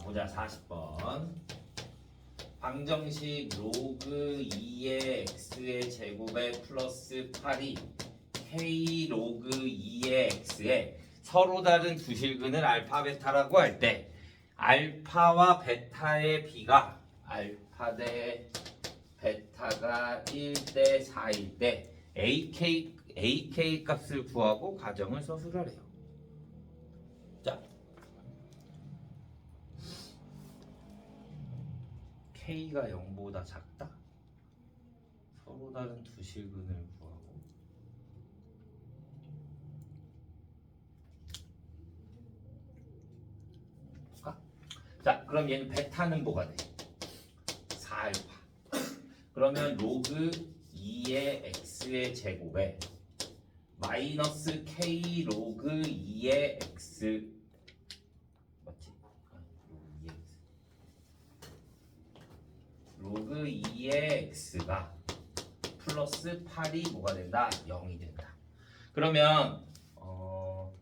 보자. 40번. 방정식 로그 2의 x의 제곱에 플러스 8이 k 로그 2의 x에 서로 다른 두 실근을 알파 베타라고 할 때 알파와 베타의 비가 알파 대 베타가 1대 4일 때 AK 값을 구하고 가정을 서술하래요. 자, K가 0보다 작다? 서로 다른 두 실근을 구하고 볼까? 자, 그럼 얘는 베타는 뭐가 돼? 4알파. 그러면 로그 2의 x의 제곱에 마이너스 k 로그 2의 x 맞지? 로그 2의 x가 플러스 8이 뭐가 된다? 0이 된다. 그러면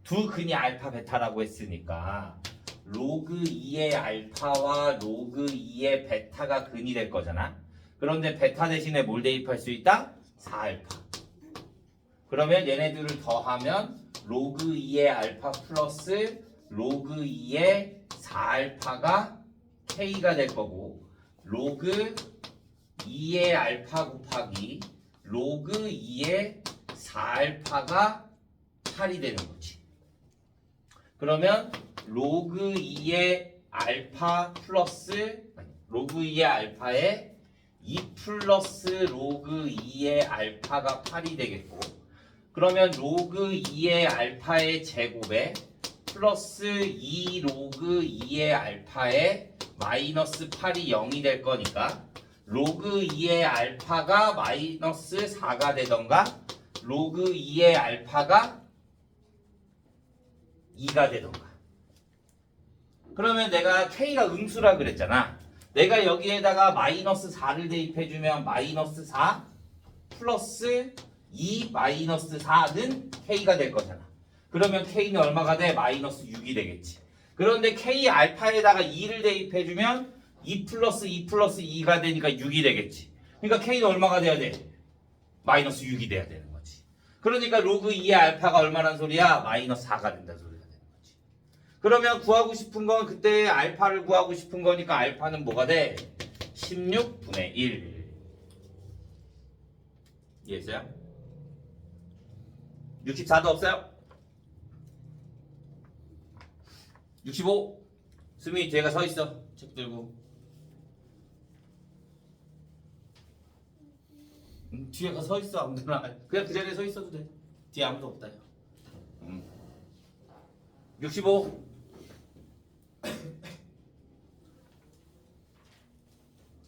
두 근이 알파 베타라고 했으니까 로그 2의 알파와 로그 2의 베타가 근이 될 거잖아. 그런데 베타 대신에 뭘 대입할 수 있다? 4알파. 그러면 얘네들을 더하면 로그 2의 알파 플러스 로그 2의 4알파가 k가 될 거고 로그 2의 알파 곱하기 로그 2의 4알파가 8이 되는 거지. 그러면 로그 2의 알파 플러스 로그 2의 알파에 2 플러스 로그 2의 알파가 8이 되겠고 그러면 로그 2의 알파의 제곱에 플러스 2 로그 2의 알파에 마이너스 8이 0이 될 거니까 로그 2의 알파가 마이너스 4가 되던가 로그 2의 알파가 2가 되던가. 그러면 내가 K가 음수라 그랬잖아. 내가 여기에다가 마이너스 4를 대입해주면 마이너스 4 플러스 2 마이너스 4는 K가 될 거잖아. 그러면 K는 얼마가 돼? 마이너스 6이 되겠지. 그런데 K 알파에다가 2를 대입해주면 2 플러스 2 플러스 2가 되니까 6이 되겠지. 그러니까 K는 얼마가 돼야 돼? 마이너스 6이 돼야 되는 거지. 그러니까 로그 2의 알파가 얼마란 소리야? 마이너스 4가 된다는 소리가 되는 거지. 그러면 구하고 싶은 건 그때 알파를 구하고 싶은 거니까 알파는 뭐가 돼? 16분의 1. 이해했어요? 64도 없어요? 65. 수민이 뒤에가 서 있어. 책 들고. 뒤에가 서 있어. 아무데나. 그냥 그 자리에 서 있어도 돼. 뒤에 아무도 없다. 65.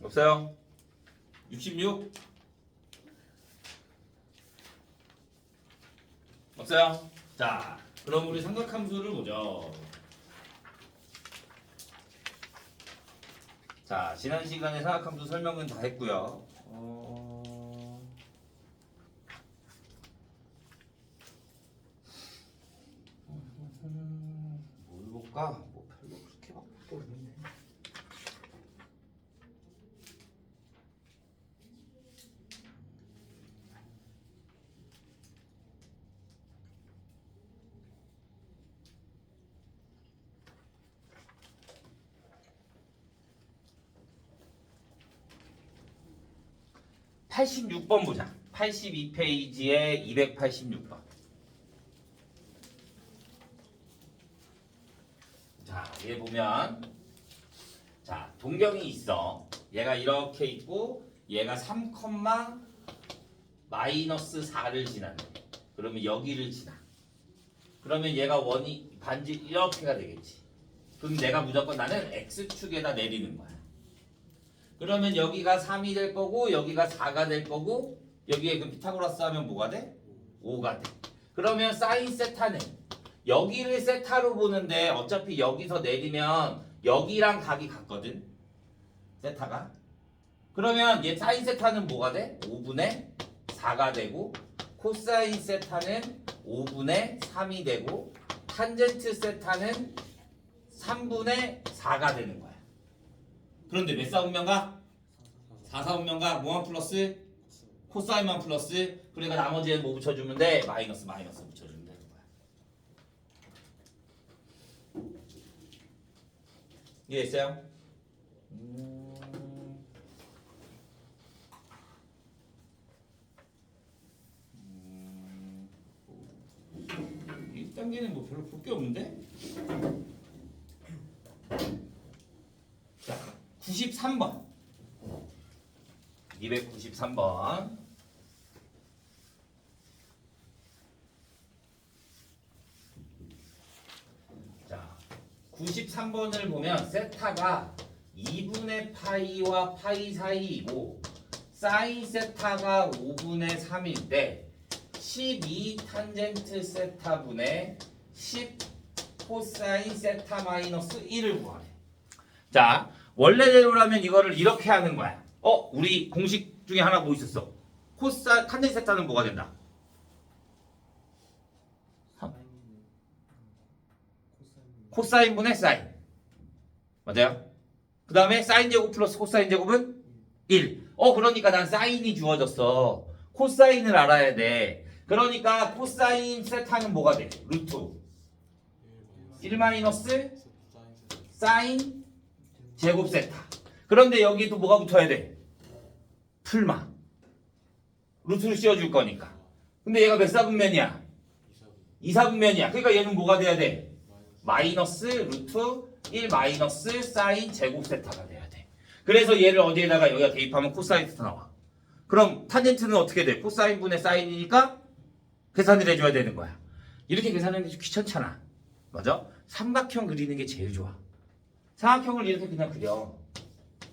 없어요. 66. 없어요. 자, 그럼 우리 삼각함수를 보죠. 자, 지난 시간에 삼각함수 설명은 다 했고요. 뭘 볼까? 뭐 별로 그렇게 막 볼 게 없는데. (86번) 보자. 82페이지에 286번. 자, 얘 보면 자, 동경이 있어. 얘가 이렇게 있고 얘가 3, 마이너스 4를 지나네. 그러면 여기를 지나. 그러면 얘가 원이 반지 이렇게가 되겠지. 그럼 내가 무조건 나는 x축에다 내리는 거야. 그러면 여기가 3이 될 거고 여기가 4가 될 거고 여기에 그 피타고라스 하면 뭐가 돼? 5가 돼. 그러면 사인 세타는 여기를 세타로 보는데 어차피 여기서 내리면 여기랑 각이 같거든. 세타가. 그러면 얘 사인 세타는 뭐가 돼? 5분의 4가 되고 코사인 세타는 5분의 3이 되고 탄젠트 세타는 3분의 4가 되는 거야. 그런데 몇 사분면가? 4사분면가 뭐만 플러스? 코사인만 플러스. 그러니까 나머지에 뭐 붙여주면 돼? 마이너스 붙여주면 되는 거야. 이해했어요? 이 단계는 뭐 별로 볼 게 없는데? 자, 93번. 293번. 자, 93번을 보면 세타가 2분의 파이와 파이 사이이고 사인 세타가 5분의 3일 때 12 탄젠트 세타분의 10 코사인 세타 마이너스 1을 구하래. 자, 원래대로라면 이거를 이렇게 하는 거야. 우리 공식 중에 하나 뭐 있었어? 탄젠트 세타는 뭐가 된다? 코사인분의 사인. 맞아요? 그 다음에 사인 제곱 플러스 코사인 제곱은 1. 그러니까 난 사인이 주어졌어. 코사인을 알아야 돼. 그러니까 코사인 세타는 뭐가 돼? 루트 1 마이너스 사인 제곱 세타. 그런데 여기도 뭐가 붙어야 돼? 풀마. 루트를 씌워줄 거니까. 근데 얘가 몇 사분면이야? 2사분면이야. 그러니까 얘는 뭐가 돼야 돼? 마이너스 루트 1 마이너스 사인 제곱 세타가 돼야 돼. 그래서 얘를 어디에다가 여기다 대입하면 코사인 세타 나와. 그럼 탄젠트는 어떻게 돼? 코사인 분의 사인이니까 계산을 해줘야 되는 거야. 이렇게 계산하는 게 귀찮잖아. 맞아? 삼각형 그리는 게 제일 좋아. 삼각형을 이렇게 그냥 그려.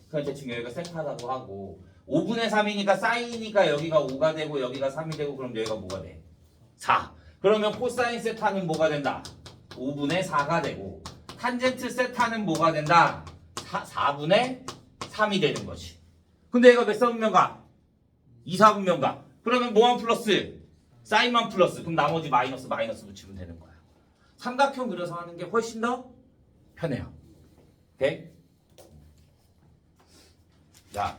그럼 대충 여기가 세타라고 하고 5분의 3이니까 사인이니까 여기가 5가 되고 여기가 3이 되고 그럼 여기가 뭐가 돼? 4. 그러면 코사인 세타는 뭐가 된다? 5분의 4가 되고 탄젠트 세타는 뭐가 된다? 4분의 3이 되는 거지. 근데 얘가 몇 사분면가? 2사분면가. 그러면 뭐만 플러스? 사인만 플러스. 그럼 나머지 마이너스 붙이면 되는 거야. 삼각형 그려서 하는 게 훨씬 더 편해요. 오케이? 자,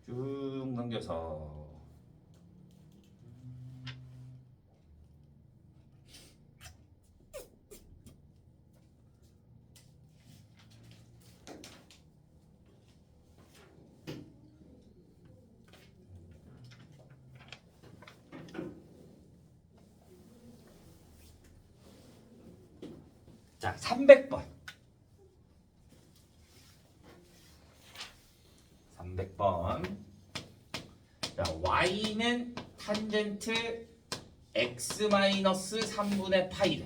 쭉 넘겨서 자, 300번. 300번. 자, y는 탄젠트 x-3분의 파이래.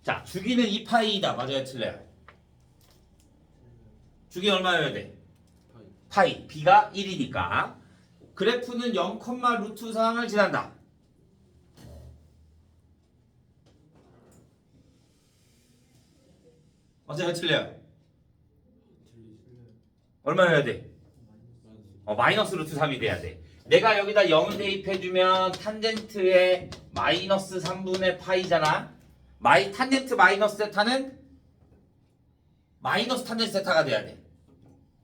자, 주기는 2파이다. 맞아요, 틀려요? 주기 얼마여야 돼? 파이. b가 1이니까. 그래프는 0, 루트 3을 지난다. 맞아요, 틀려요? 얼마여야 돼? 마이너스 루트 3이 돼야 돼. 내가 여기다 0을 대입해주면 탄젠트의 마이너스 3분의 파이잖아. 탄젠트 마이너스 세타는 마이너스 탄젠트 세타가 돼야 돼.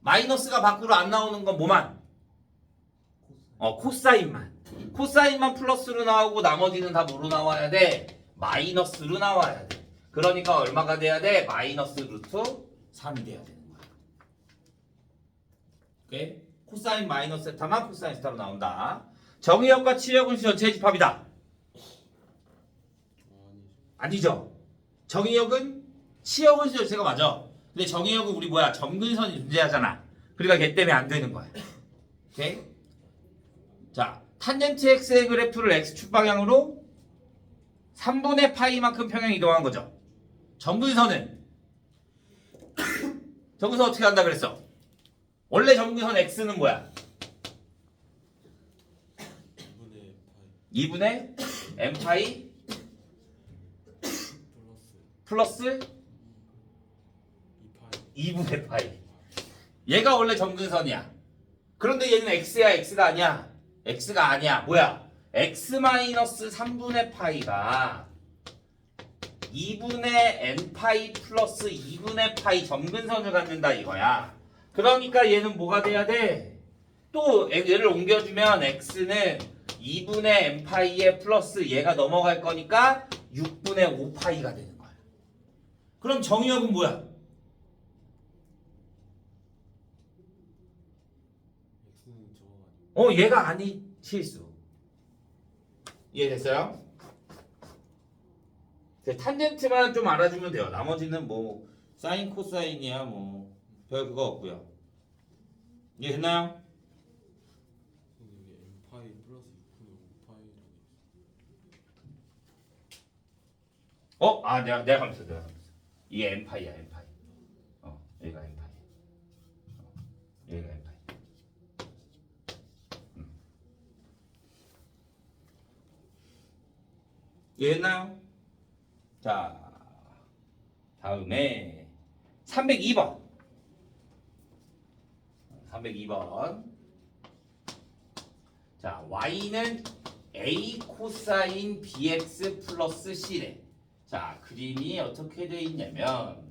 마이너스가 밖으로 안 나오는 건 뭐만? 코사인만. 코사인만 플러스로 나오고 나머지는 다 뭐로 나와야 돼? 마이너스로 나와야 돼. 그러니까 얼마가 돼야 돼? 마이너스 루트 3이 돼야 되는 거야. 오케이? 코사인 마이너스 세타만 코사인 세타로 나온다. 정의역과 치역은 전체의 집합이다. 아니죠. 정의역은 치역은 전체가 맞아. 근데 정의역은 우리 뭐야? 점근선이 존재하잖아. 그러니까 걔 때문에 안 되는 거야. 오케이? 자, 탄젠트 x의 그래프를 x축 방향으로 3분의 파이만큼 평행 이동한 거죠. 점근선은 점근선 어떻게 한다 그랬어? 원래 점근선 x는 뭐야? 2분의 m 파이 플러스 2분의 파이. 얘가 원래 점근선이야. 그런데 얘는 x야, x가 아니야. x가 아니야. 뭐야? x 마이너스 3분의 파이가 2분의 n파이 플러스 2분의 파이 점근선을 갖는다 이거야. 그러니까 얘는 뭐가 돼야 돼? 또 얘를 옮겨주면 x는 2분의 n파이에 플러스 얘가 넘어갈 거니까 6분의 5파이가 되는 거야. 그럼 정의역은 뭐야? x는 저거 아니고 얘가 아니 실수. 이해됐어요? 탄젠트만 좀 알아주면 돼요. 나머지는 뭐 사인 코사인이야 뭐 별 그거 없고요. 이해됐나요? 근데 여기 n파이 플러스 6분의 5파이라고 내가 가면서 이게 n파이야 n파이. 여기가 n파이. 여기가 n파이. 이해됐나요? 자, 다음에 302번. 302번. 자, y는 a 코사인 bx 플러스 c래. 자, 그림이 어떻게 돼 있냐면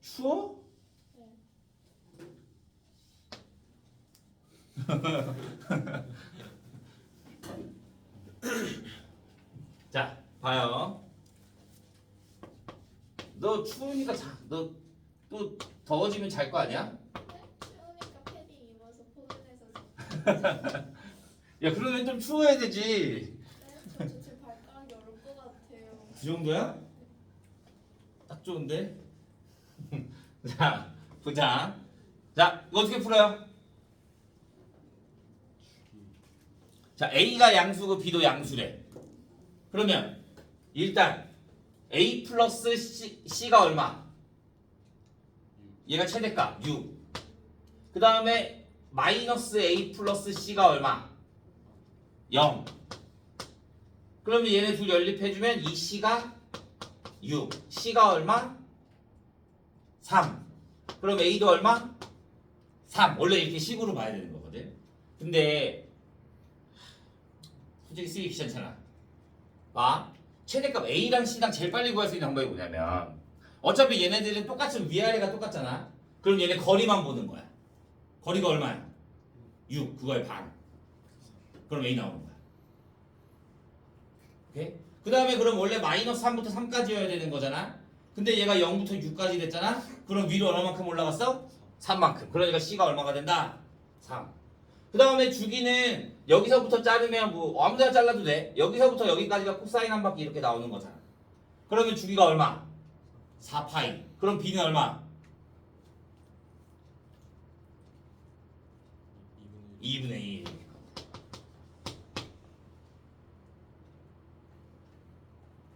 추워? 자, 봐요. 너 추우니까 너 또 더워지면 잘 거 아니야? 추우니까 패딩 입어서 포근해서 야, 그러면 좀 추워야 되지. 저 지금 발가락이 얼을 것 같아요. 그 정도야? 딱 좋은데? 자, 보자. 자, 이거 어떻게 풀어요? 자, A가 양수고 B도 양수래. 그러면 일단 A 플러스 C가 얼마? 얘가 최대값 6. 그 다음에 마이너스 A 플러스 C가 얼마? 0. 그러면 얘네 둘 연립해주면 이 C가 6. C가 얼마? 3. 그럼 A도 얼마? 3. 원래 이렇게 식으로 봐야 되는 거거든. 근데 솔직히 쓰기 귀찮잖아. 봐. 최대값 A랑 C랑 제일 빨리 구할 수 있는 방법이 뭐냐면 어차피 얘네들은 똑같은 위아래가 똑같잖아. 그럼 얘네 거리만 보는 거야. 거리가 얼마야? 6. 그거의 반. 그럼 A 나오는 거야. 오케이? 그 다음에 그럼 원래 마이너스 3부터 3까지여야 되는 거잖아. 근데 얘가 0부터 6까지 됐잖아. 그럼 위로 얼마만큼 올라갔어? 3만큼. 그러니까 C가 얼마가 된다? 3. 그 다음에 주기는 여기서부터 자르면 뭐 아무데나 잘라도 돼. 여기서부터 여기까지가 코사인 한 바퀴 이렇게 나오는 거잖아. 그러면 주기가 얼마? 4파이. 그럼 B는 얼마? 2분의 1.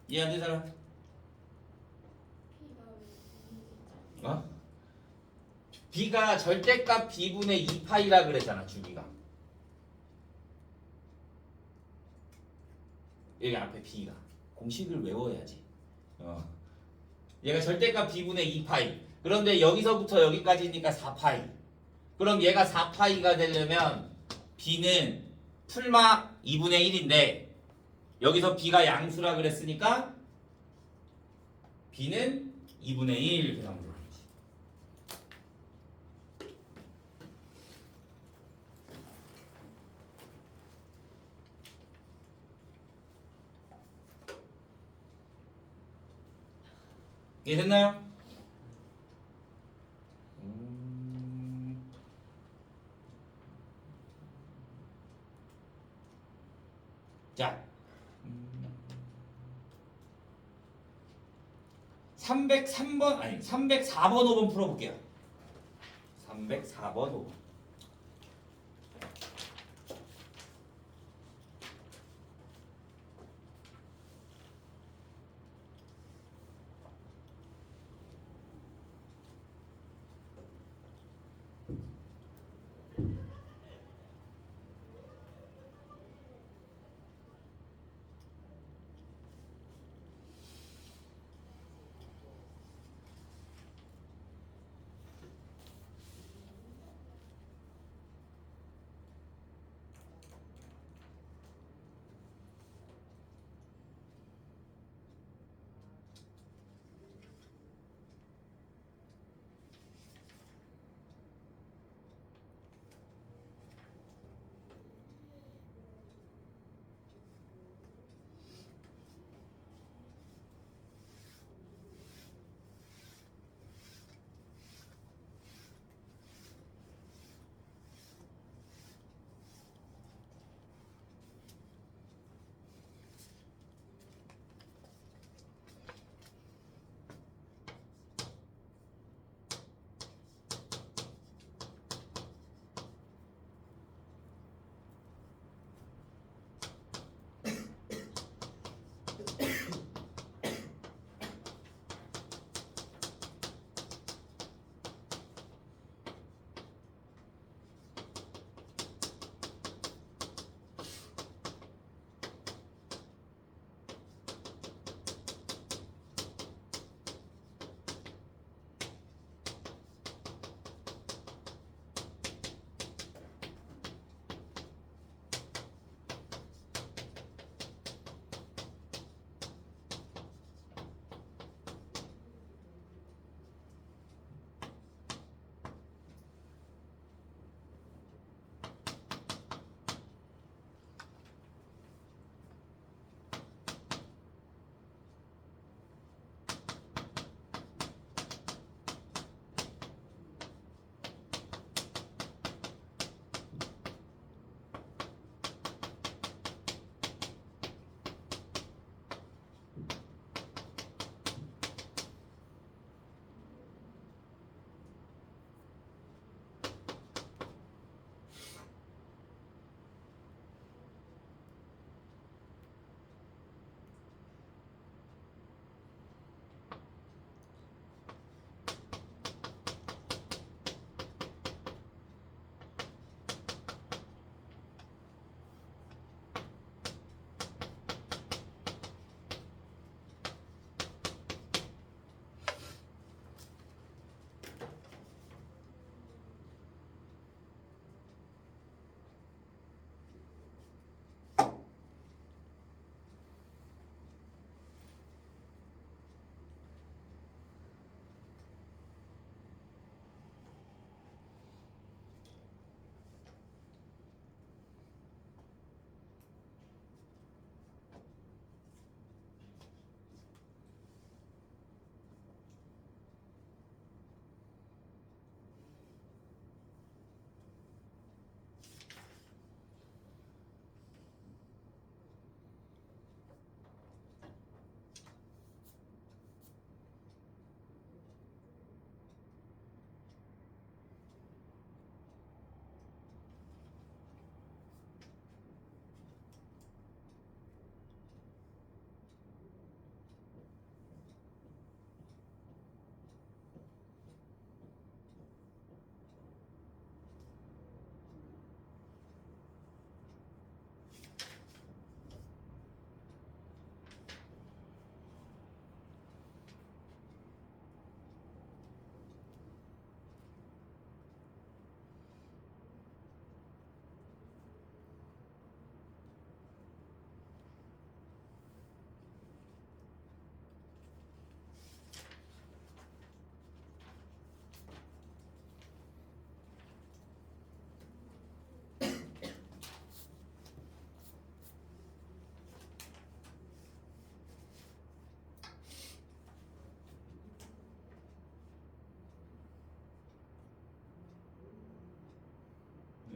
이해 안 되는 사람? B가 왜 어? B가 절대값 B분의 2파이라 그랬잖아, 주기가. 여기 앞에 B가. 공식을 외워야지. 얘가 절대값 B분의 2파이. 그런데 여기서부터 여기까지니까 4파이. 그럼 얘가 4파이가 되려면 B는 풀마 2분의 1인데 여기서 B가 양수라 그랬으니까 B는 2분의 1 이렇게 나오는 거지. 이해됐나요? 자, 303번 아니 304번 5번 풀어볼게요. 304번 5번.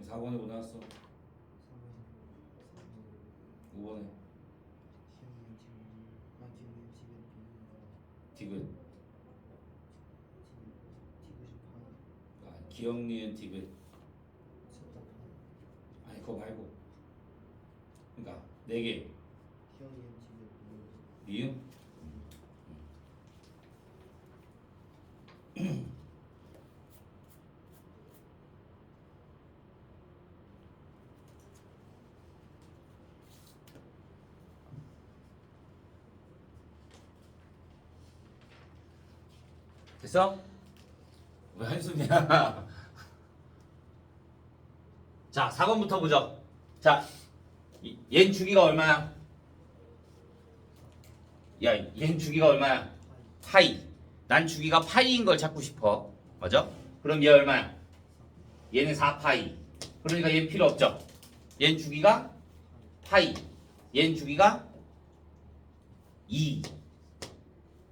4번에 뭐 나왔어? 5번에 디귿. 기억 니은 디귿. 아니 그거 말고. 그러니까 4개. 니은. 됐어? 왜 한숨이야? 자, 4번부터 보죠. 자, 얘는 주기가 얼마야? 야, 얘는 주기가 얼마야? 파이. 난 주기가 파이인 걸 찾고 싶어. 맞아? 그럼 얘 얼마야? 얘는 4파이. 그러니까 얘는 필요 없죠? 얘는 주기가 파이. 얘는 주기가 2.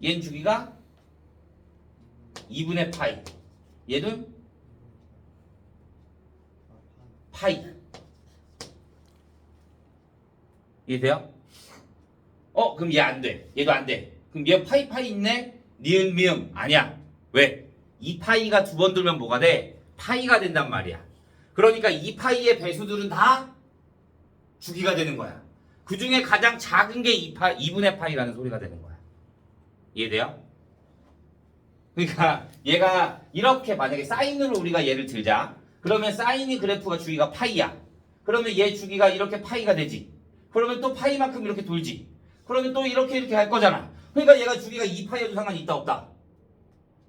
얘는 주기가 2분의 파이. 얘는 파이. 이해돼요? 그럼 얘 안 돼. 얘도 안 돼. 그럼 얘 파이 있네? 니은 미음 아니야. 왜? 2파이가 2번 들면 뭐가 돼? 파이가 된단 말이야. 그러니까 2파이의 배수들은 다 주기가 되는 거야. 그 중에 가장 작은 게 2분의 파이라는 소리가 되는 거야. 이해돼요? 그러니까 얘가 이렇게 만약에 사인으로 우리가 얘를 들자. 그러면 사인이 그래프가 주기가 파이야. 그러면 얘 주기가 이렇게 파이가 되지. 그러면 또 파이만큼 이렇게 돌지. 그러면 또 이렇게 할 거잖아. 그러니까 얘가 주기가 2파이여도 상관이 있다 없다.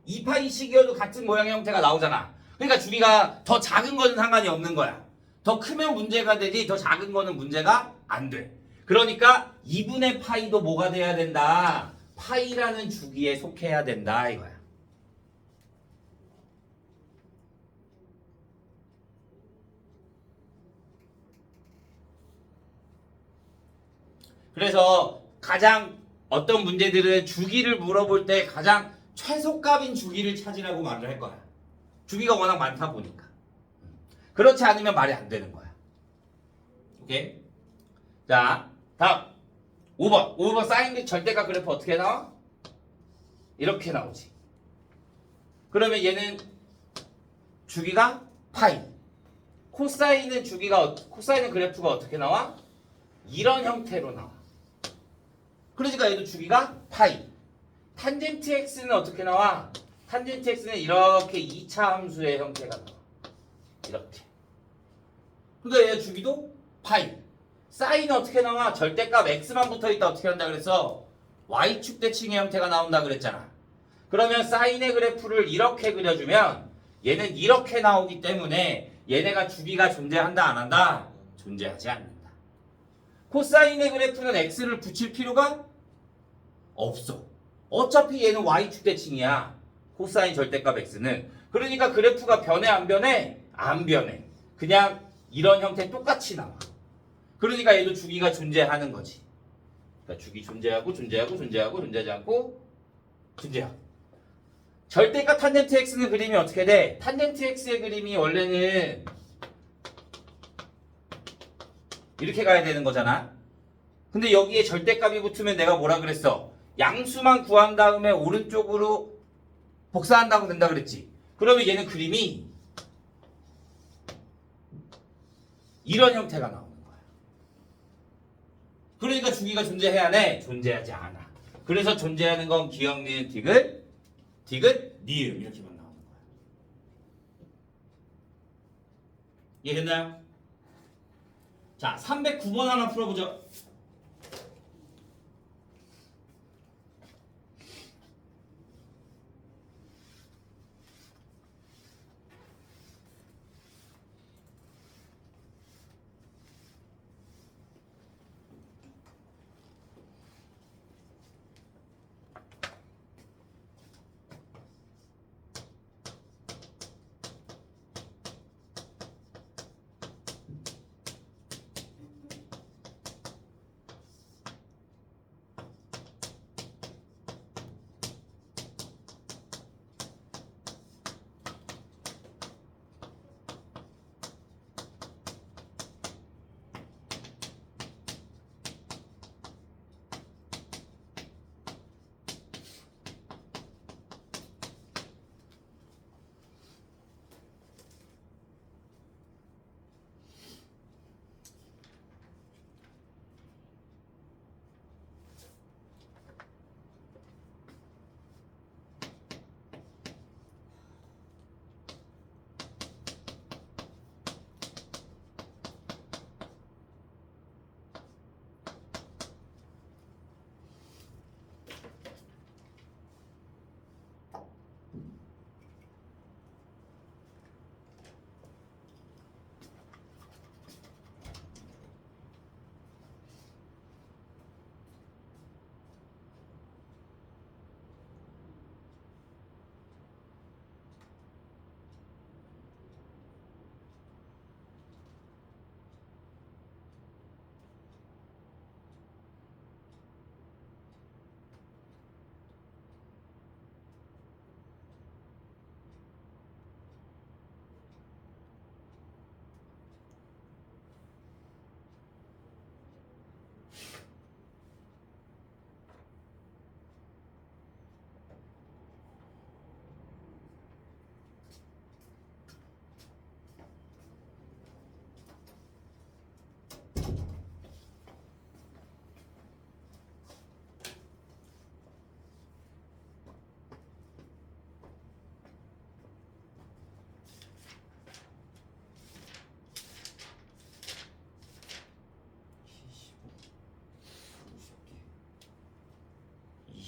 2파이씩이어도 같은 모양의 형태가 나오잖아. 그러니까 주기가 더 작은 거는 상관이 없는 거야. 더 크면 문제가 되지 더 작은 거는 문제가 안 돼. 그러니까 2분의 파이도 뭐가 돼야 된다? 파이라는 주기에 속해야 된다 이거야. 그래서 가장 어떤 문제들은 주기를 물어볼 때 가장 최소값인 주기를 찾으라고 말을 할 거야. 주기가 워낙 많다 보니까. 그렇지 않으면 말이 안 되는 거야. 오케이? 자, 다음 5번. 5번 사인 절대값 그래프 어떻게 나와? 이렇게 나오지. 그러면 얘는 주기가 파이. 코사인은 코사인은 그래프가 어떻게 나와? 이런 형태로 나와. 그러니까 얘도 주기가 파이. 탄젠트 x는 어떻게 나와? 탄젠트 x는 이렇게 2차 함수의 형태가 나와. 이렇게. 그러니까 얘 주기도 파이. 사인은 어떻게 나와? 절대값 x만 붙어있다 어떻게 한다 그랬어? y축 대칭의 형태가 나온다 그랬잖아. 그러면 사인의 그래프를 이렇게 그려주면 얘는 이렇게 나오기 때문에 얘네가 주기가 존재한다 안 한다? 존재하지 않는다. 코사인의 그래프는 x를 붙일 필요가 없어. 어차피 얘는 y축 대칭이야. 코사인 절대값 x는. 그러니까 그래프가 변해 안 변해? 안 변해. 그냥 이런 형태 똑같이 나와. 그러니까 얘도 주기가 존재하는 거지. 그러니까 주기 존재하고 존재하지 않고 존재하고. 절대값 탄젠트 x는 그림이 어떻게 돼? 탄젠트 x의 그림이 원래는 이렇게 가야 되는 거잖아. 근데 여기에 절대값이 붙으면 내가 뭐라 그랬어? 양수만 구한 다음에 오른쪽으로 복사한다고 된다 그랬지. 그러면 얘는 그림이 이런 형태가 나오는 거야. 그러니까 주기가 존재해야 돼? 존재하지 않아. 그래서 존재하는 건 기억 니은 디귿 니은 이렇게만 나오는 거야. 이해됐나요? 자, 309번 하나 풀어보죠.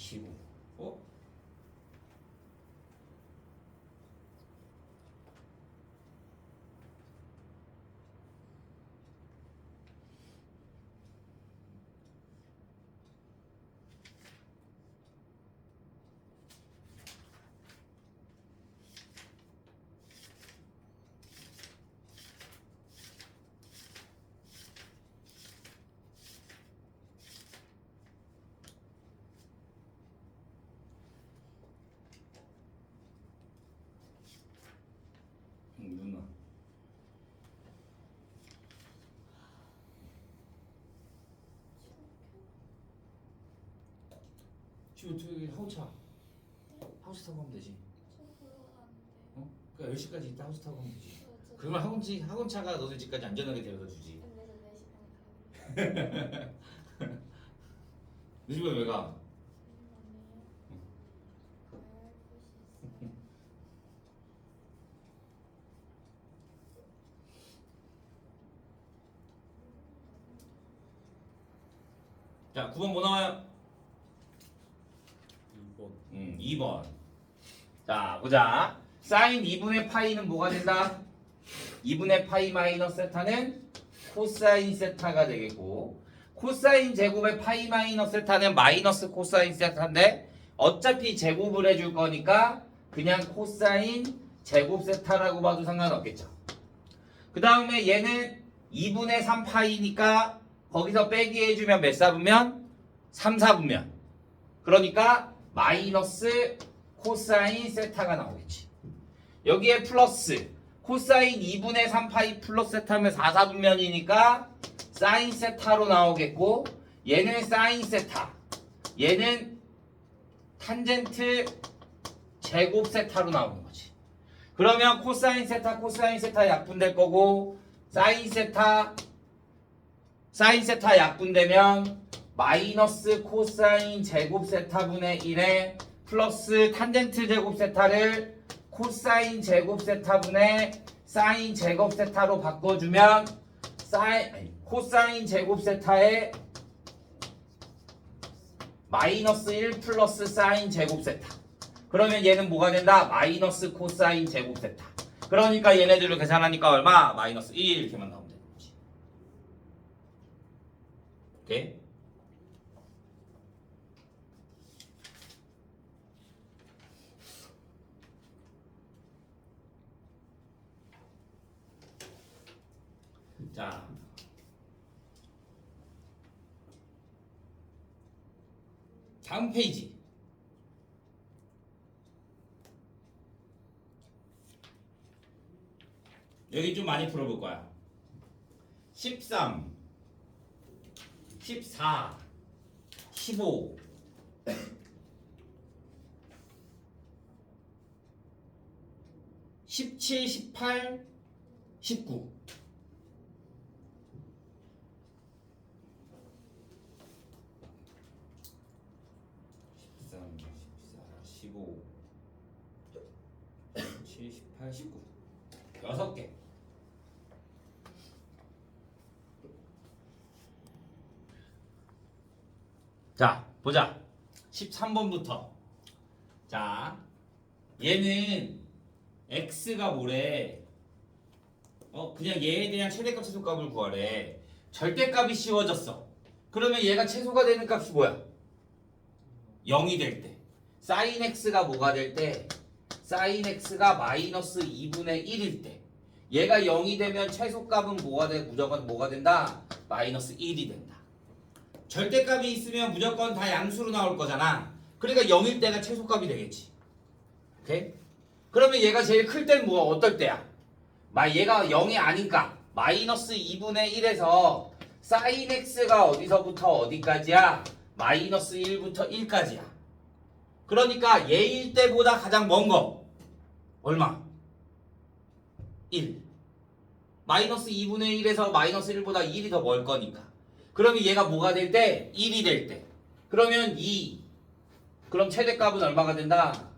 15. 어? 누나. 지금 저기 하우차. 하우스 타고 가면 되지. 저 보러 가는데. 어? 그러니까 10시까지 있다 하우스 타고 가면 되지. 저 그러면 학원차가 너네 집까지 안전하게 데려다 주지. 근데 저 4시간에 가요. 너 집에 왜 가? 맞네요. 가야 할 곳이 있어요. 자, 9번 뭐 나와요? 2번 2번. 자, 보자. 사인 2분의 파이는 뭐가 된다? 2분의 파이 마이너스 세타는 코사인 세타가 되겠고, 코사인 제곱의 파이 마이너스 세타는 마이너스 코사인 세타인데 어차피 제곱을 해줄 거니까 그냥 코사인 제곱 세타라고 봐도 상관없겠죠. 그 다음에 얘는 2분의 3 파이니까 거기서 빼기 해주면 몇 사분면? 3, 4분면. 그러니까 마이너스 코사인 세타가 나오겠지. 여기에 플러스 코사인 2분의 3 파이 플러스 세타면 4, 4분면이니까 사인 세타로 나오겠고, 얘는 사인 세타, 얘는 탄젠트 제곱 세타로 나오는 거지. 그러면 코사인 세타 약분될 거고, 사인 세타 약분되면 마이너스 코사인 제곱 세타분의 1에 플러스 탄젠트 제곱 세타를 코사인 제곱 세타분의 사인 제곱 세타로 바꿔주면 코사인 제곱 세타에 마이너스 1 플러스 사인 제곱 세타. 그러면 얘는 뭐가 된다? 마이너스 코사인 제곱 세타. 그러니까 얘네들을 계산하니까 얼마? 마이너스 1 이렇게만 나오면 되는 거지. 오케이? 자, 다음 페이지. 여기 좀 많이 풀어볼 거야. 13, 14, 15, 17, 18, 19. 13, 14, 15, 17, 18, 19. 6개. 자, 보자. 13번부터. 자, 얘는 x가 뭐래? 그냥 얘에 대한 최대값 최소값을 구하래. 절대값이 씌워졌어. 그러면 얘가 최소가 되는 값이 뭐야? 0이 될 때. 사인 x가 뭐가 될 때? 사인 x가 마이너스 2분의 1일 때. 얘가 0이 되면 최소값은 뭐가 돼? 무조건 뭐가 된다? 마이너스 1이 된다. 절대값이 있으면 무조건 다 양수로 나올 거잖아. 그러니까 0일 때가 최소값이 되겠지. 오케이? 그러면 얘가 제일 클 때는 뭐 어떨 때야? 얘가 0이 아니까 마이너스 2분의 1에서 사인 x가 어디서부터 어디까지야? 마이너스 1부터 1까지야. 그러니까 얘일 때보다 가장 먼 거 얼마? 1. 마이너스 2분의 1에서 마이너스 1보다 1이 더 멀 거니까. 그러면 얘가 뭐가 될 때? 1이 될 때. 그러면 2. 그럼 최대값은 얼마가 된다?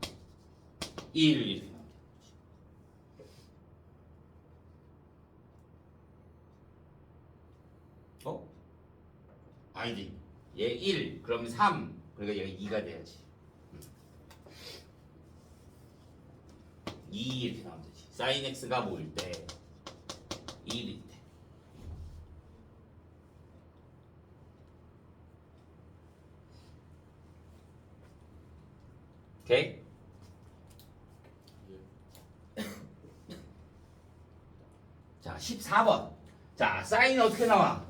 1 이렇게 나오는 거지. 아니지. 얘 1. 그러면 3. 그러니까 얘가 2가 돼야지. 2 이렇게 나오면 되지. sin x가 뭐일 때? 1일 때. 오케이? 자, 14번. 자, 사인 어떻게 나와?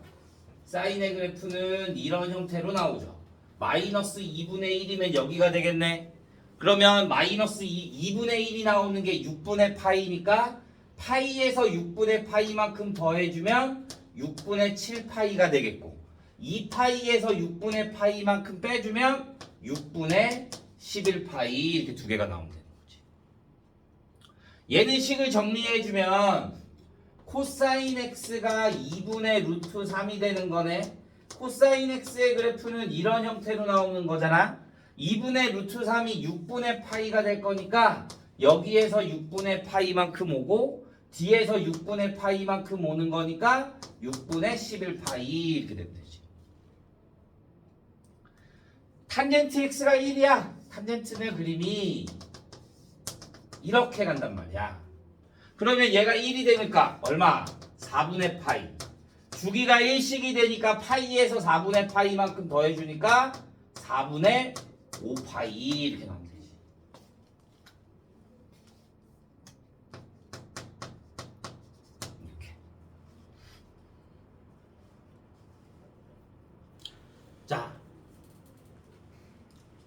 사인의 그래프는 이런 형태로 나오죠. 마이너스 2분의 1이면 여기가 되겠네. 그러면 마이너스 2분의 1이 나오는 게 6분의 파이니까 파이에서 6분의 파이만큼 더해주면 6분의 7파이가 되겠고 2파이에서 6분의 파이만큼 빼주면 6분의 11파이 이렇게 두 개가 나오면 되는 거지. 얘는 식을 정리해주면 코사인 x가 2분의 루트 3이 되는 거네. 코사인 x의 그래프는 이런 형태로 나오는 거잖아. 2분의 루트 3이 6분의 파이가 될 거니까 여기에서 6분의 파이만큼 오고 뒤에서 6분의 파이만큼 오는 거니까 6분의 11파이 이렇게 되면 되지. 탄젠트 x가 1이야. 탄젠트는 그림이 이렇게 간단 말이야. 그러면 얘가 1이 되니까 얼마? 4분의 파이. 주기가 1씩이 되니까 파이에서 4분의 파이만큼 더해주니까 4분의 5파이 이렇게 나오면 되지. 이렇게. 자,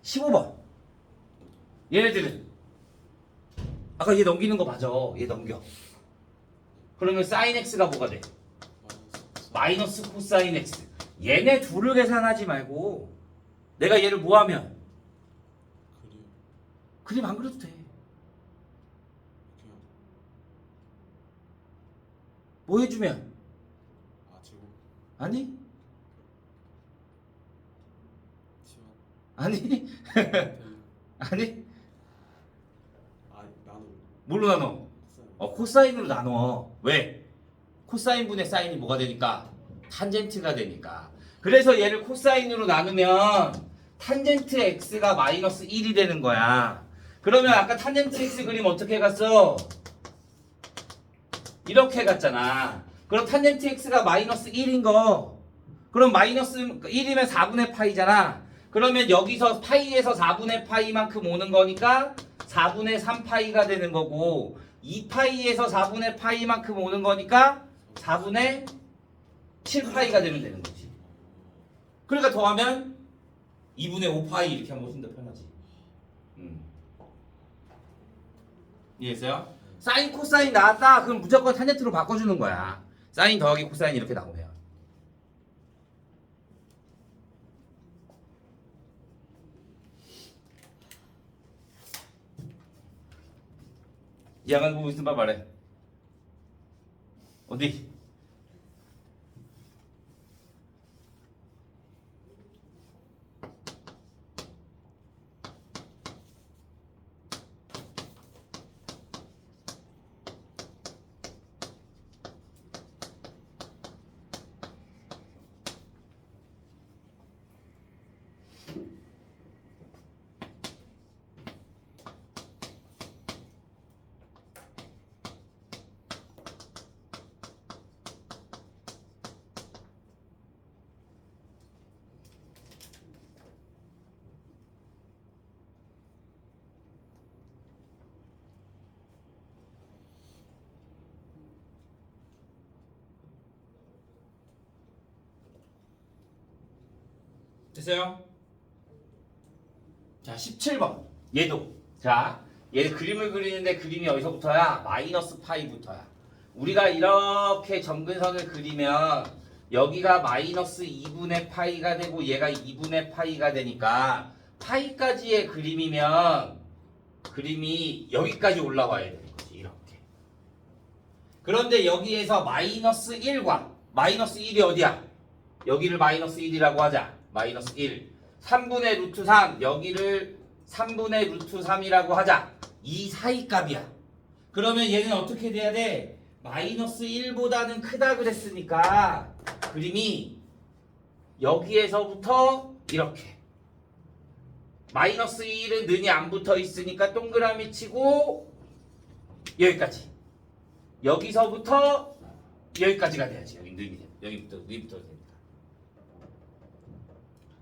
15번. 얘네들은 아까 얘 넘기는 거 맞아. 얘 넘겨. 그러면 sin x가 뭐가 돼? 마이너스 코사인 x. 얘네 둘을 계산하지 말고 내가 얘를 뭐 하면? 그림 안 그려도 돼. 그냥 뭐 해주면? 지금 아니? 치환 아니? 아니? 나누 뭘로 나눠? 코사인으로 나눠. 왜? 코사인 분의 사인이 뭐가 되니까? 탄젠트가 되니까. 그래서 얘를 코사인으로 나누면 탄젠트 x가 마이너스 1이 되는 거야. 그러면 아까 탄젠트 x 그림 어떻게 갔어? 이렇게 갔잖아. 그럼 탄젠트 x가 마이너스 1인 거. 그럼 마이너스 1이면 4분의 파이잖아. 그러면 여기서 파이에서 4분의 파이만큼 오는 거니까 4분의 3파이가 되는 거고 2파이에서 4분의 파이만큼 오는 거니까 4분의 7파이가 되면 되는 거지. 그러니까 더하면 2분의 5파이 이렇게 하면 훨씬 더 편하지. 이해했어요? 사인 코사인 나왔다. 그럼 무조건 탄젠트로 바꿔주는 거야. 사인 더하기 코사인 이렇게 나오면. 양은 보고 있으면 말해. 어디? 됐어요? 자, 17번. 얘도. 자, 얘 그림을 그리는데 그림이 어디서부터야? 마이너스 파이부터야. 우리가 이렇게 점근선을 그리면 여기가 마이너스 2분의 파이가 되고 얘가 2분의 파이가 되니까 파이까지의 그림이면 그림이 여기까지 올라와야 되는 거지. 이렇게. 그런데 여기에서 마이너스 1과 마이너스 1이 어디야? 여기를 마이너스 1이라고 하자. 마이너스 1. 3분의 루트 3. 여기를 3분의 루트 3이라고 하자. 이 사이 값이야. 그러면 얘는 어떻게 돼야 돼? 마이너스 1보다는 크다 그랬으니까 그림이 여기에서부터 이렇게 마이너스 1은 는이 안 붙어 있으니까 동그라미 치고 여기까지. 여기서부터 여기까지가 돼야지. 여기 는이 돼. 여기부터 되니까.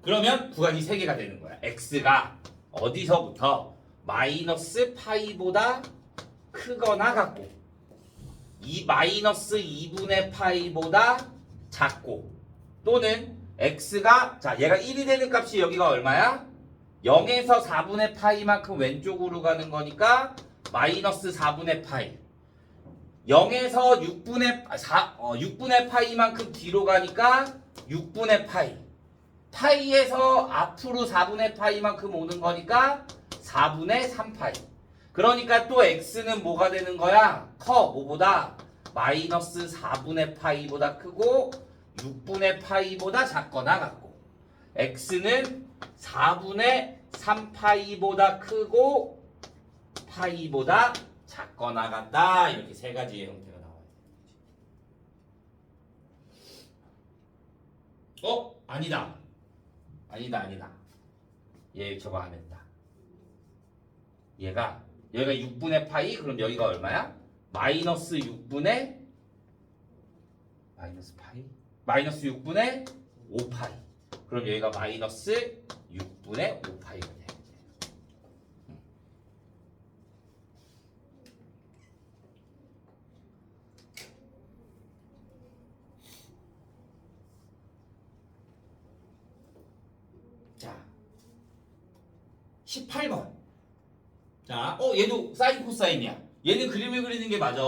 그러면 구간이 3개가 되는 거야. x가 어디서부터 마이너스 파이보다 크거나 같고 이 마이너스 2분의 파이보다 작고 또는 x가 자 얘가 1이 되는 값이 여기가 얼마야? 0에서 4분의 파이만큼 왼쪽으로 가는 거니까 마이너스 4분의 파이 0에서 6분의 파이만큼 뒤로 가니까 6분의 파이 파이에서 앞으로 4분의 파이만큼 오는 거니까 4분의 3파이 그러니까 또 x는 뭐가 되는 거야? 커 뭐보다? 마이너스 4분의 파이보다 크고 6분의 파이보다 작거나 같고 x는 4분의 3파이보다 크고 파이보다 작거나 같다. 이렇게 3가지의 형태가 나와요. 아니다. 얘 저거 안 했다. 얘가 여기가 6분의 파이 그럼 여기가 얼마야? 마이너스 6분의 마이너스 6분의 5파이 그럼 여기가 마이너스 6분의 5파이가 돼. 자 18번 자, 얘도 사인 코사인이야. 얘는 그림을 그리는 게 맞아.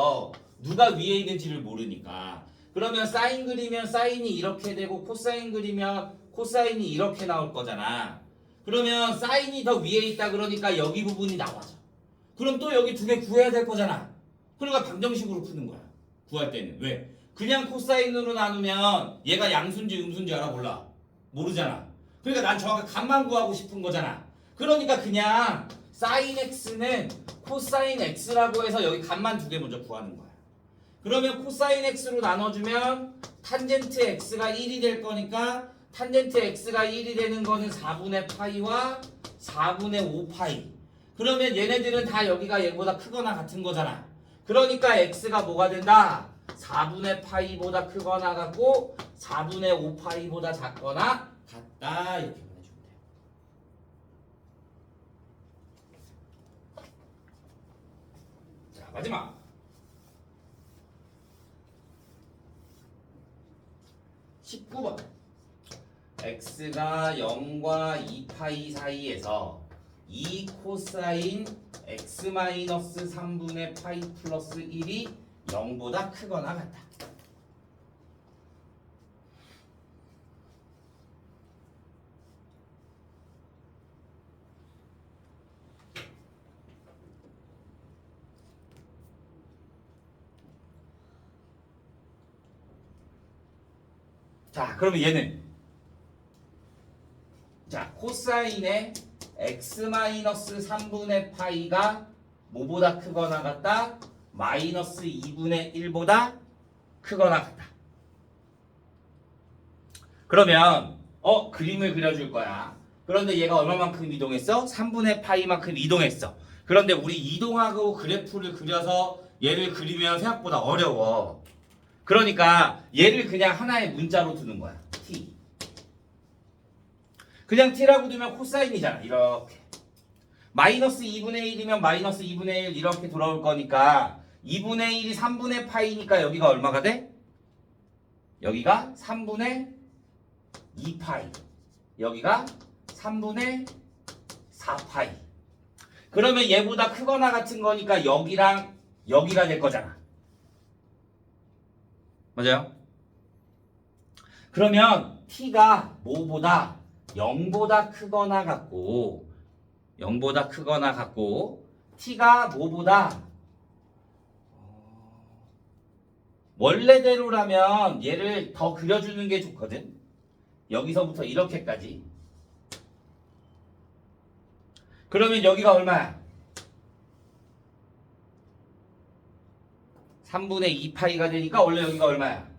누가 위에 있는지를 모르니까. 그러면 사인 그리면 사인이 이렇게 되고 코사인 그리면 코사인이 이렇게 나올 거잖아. 그러면 사인이 더 위에 있다 그러니까 여기 부분이 나와져. 그럼 또 여기 2개 구해야 될 거잖아. 그러니까 방정식으로 푸는 거야. 구할 때는. 왜? 그냥 코사인으로 나누면 얘가 양수인지 음수인지 알아 몰라. 모르잖아. 그러니까 난 정확히 값만 구하고 싶은 거잖아. 그러니까 그냥 사인 x는 코사인 x라고 해서 여기 값만 2개 먼저 구하는 거야. 그러면 코사인 x로 나눠주면 탄젠트 x가 1이 될 거니까 탄젠트 x가 1이 되는 거는 4분의 파이와 4분의 5파이. 그러면 얘네들은 다 여기가 얘보다 크거나 같은 거잖아. 그러니까 x가 뭐가 된다? 4분의 파이보다 크거나 같고 4분의 5파이보다 작거나 같다. 이렇게. 마지막 19번 x가 0과 2파이 사이에서 2 코사인 x-3분의 파이 플러스 1이 0보다 크거나 같다. 자, 그러면 얘는 자, 코사인의 x-3분의 파이가 뭐보다 크거나 같다? 마이너스 2분의 1보다 크거나 같다. 그러면 그림을 그려줄 거야. 그런데 얘가 얼마만큼 이동했어? 3분의 파이만큼 이동했어. 그런데 우리 이동하고 그래프를 그려서 얘를 그리면 생각보다 어려워. 그러니까 얘를 그냥 하나의 문자로 두는 거야. t. 그냥 t라고 두면 코사인이잖아. 이렇게. 마이너스 2분의 1이면 마이너스 2분의 1 이렇게 돌아올 거니까 2분의 1이 3분의 파이니까 여기가 얼마가 돼? 여기가 3분의 2파이. 여기가 3분의 4파이. 그러면 얘보다 크거나 같은 거니까 여기랑 여기가 될 거잖아. 맞아요? 그러면 t가 뭐보다 0보다 크거나 같고 0보다 크거나 같고 t가 뭐보다 원래대로라면 얘를 더 그려주는 게 좋거든. 여기서부터 이렇게까지. 그러면 여기가 얼마야? 3분의 2파이가 되니까 원래 여기가 얼마야?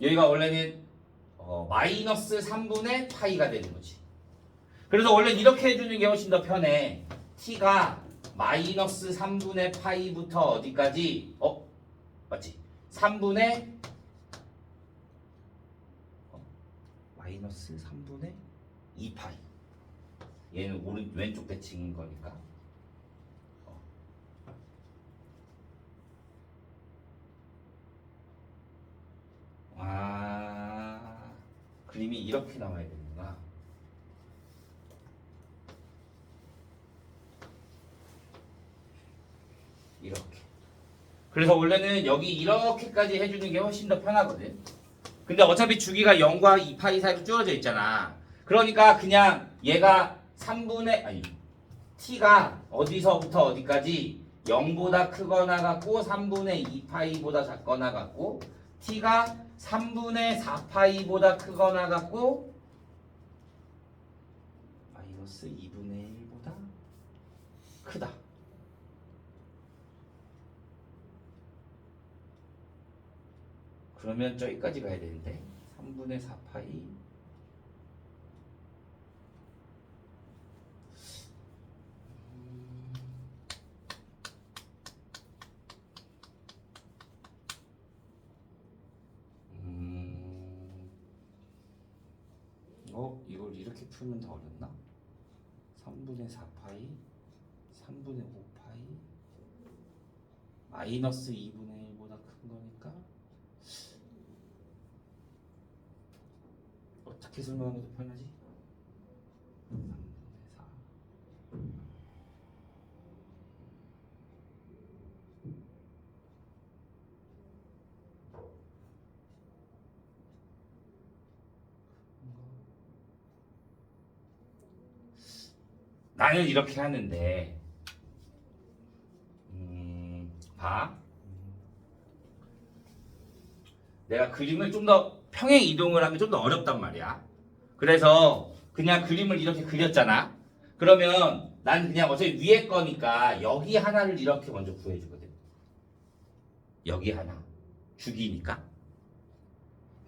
여기가 원래는 마이너스 3분의 파이가 되는 거지. 그래서 원래 이렇게 해주는 게 훨씬 더 편해. t가 마이너스 3분의 파이부터 어디까지? 맞지? 3분의 마이너스 3분의 2파이. 얘는 왼쪽 대칭인 거니까. 그림이 이렇게 나와야 되는구나. 이렇게. 그래서 원래는 여기 이렇게까지 해주는 게 훨씬 더 편하거든. 근데 어차피 주기가 0과 2파이 사이로 줄어져 있잖아. 그러니까 그냥 얘가 3분의 t가 어디서부터 어디까지 0보다 크거나 같고 3분의 2파이보다 작거나 같고 t가 3분의 4파이보다 크거나 같고 마이너스 2분의 1보다 크다. 그러면 저기까지 가야 되는데 3분의 4파이 이걸 이렇게 풀면 더 어렵나? 3분의 4파이 3분의 5파이 마이너스 2분의 1보다 큰 거니까 어떻게 설명하면 더 편하지? 3분의 4 나는 이렇게 하는데 봐. 내가 그림을 좀 더 평행 이동을 하면 좀 더 어렵단 말이야. 그래서 그냥 그림을 이렇게 그렸잖아. 그러면 난 그냥 어차피 위에 거니까 여기 하나를 이렇게 먼저 구해주거든. 여기 하나 주기니까.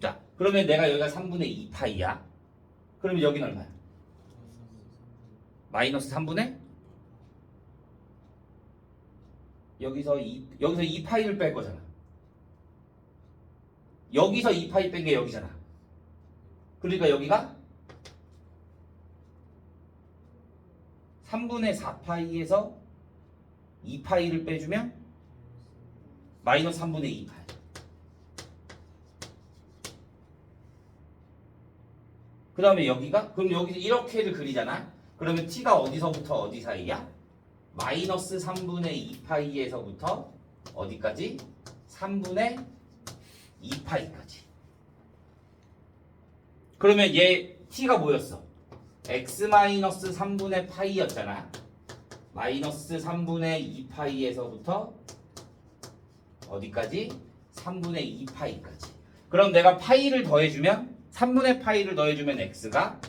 자, 그러면 내가 여기가 3분의 2파이야. 그러면 여기는 얼마야? 마이너스 3분의? 여기서 2파이를 뺄 거잖아. 여기서 2파이 뺀 게 여기잖아. 그러니까 여기가 3분의 4파이에서 2파이를 빼주면 마이너스 3분의 2파이. 그 다음에 여기가 그럼 여기서 이렇게를 그리잖아. 그러면 t가 어디서부터 어디 사이야? 마이너스 3분의 2파이에서부터 어디까지? 3분의 2파이까지. 그러면 얘 t가 뭐였어? x 마이너스 3분의 파이였잖아. 마이너스 3분의 2파이에서부터 어디까지? 3분의 2파이까지. 그럼 내가 파이를 더해주면 3분의 파이를 더해주면 x가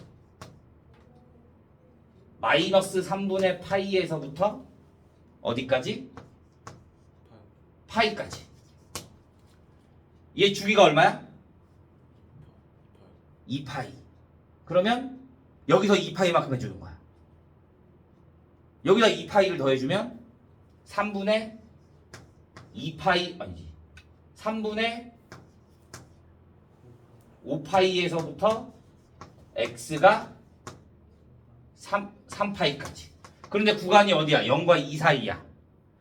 마이너스 3분의 파이에서부터 어디까지? 파이까지. 얘 주기가 얼마야? 2파이. 그러면 여기서 2파이만큼 해주는 거야. 여기다 2파이를 더해주면 3분의 2파이 아니지 3분의 5파이에서부터 x가 3파이까지. 그런데 구간이 어디야? 0과 2 사이야.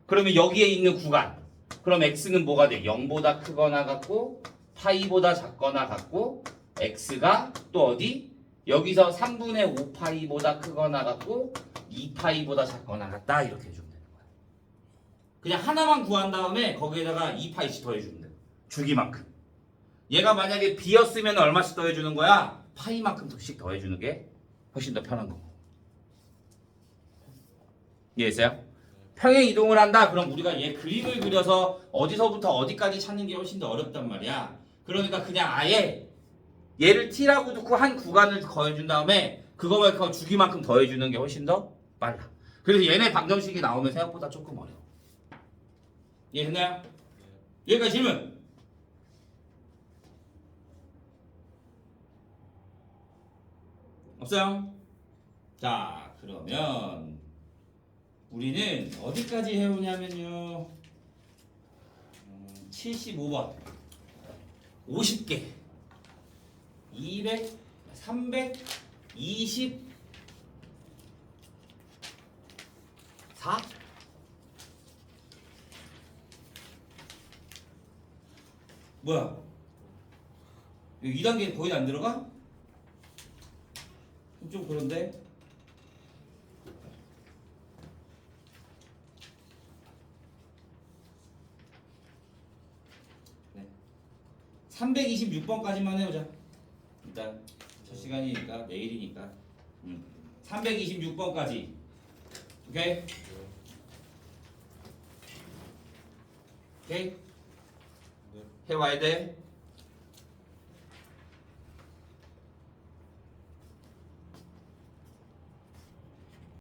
그러면 여기에 있는 구간. 그럼 x는 뭐가 돼? 0보다 크거나 같고 파이보다 작거나 같고 x가 또 어디? 여기서 3분의 5파이보다 크거나 같고 2파이보다 작거나 같다. 이렇게 해주면 되는 거야. 그냥 하나만 구한 다음에 거기에다가 2파이씩 더해주면 돼. 주기만큼. 얘가 만약에 b였으면 얼마씩 더해주는 거야? 파이만큼씩 더해주는 게 훨씬 더 편한 거고. 이해했어요? 평행 이동을 한다. 그럼 우리가 얘 그림을 그려서 어디서부터 어디까지 찾는 게 훨씬 더 어렵단 말이야. 그러니까 그냥 아예 얘를 t라고 두고 한 구간을 더해준 다음에 그거만큼 주기만큼 더해주는 게 훨씬 더 빨라. 그래서 얘네 방정식이 나오면 생각보다 조금 어려워. 이해했나요? 여기까지 질문. 없어요? 자, 그러면 우리는 어디까지 해오냐면요. 75번 50개 200 324 뭐야? 이거 2단계 거의 안 들어가? 좀 그런데? 네. 326번까지만 해보자. 일단 첫 시간이니까 내일이니까 326번까지 오케이? 오케이? 네. 해와야 돼.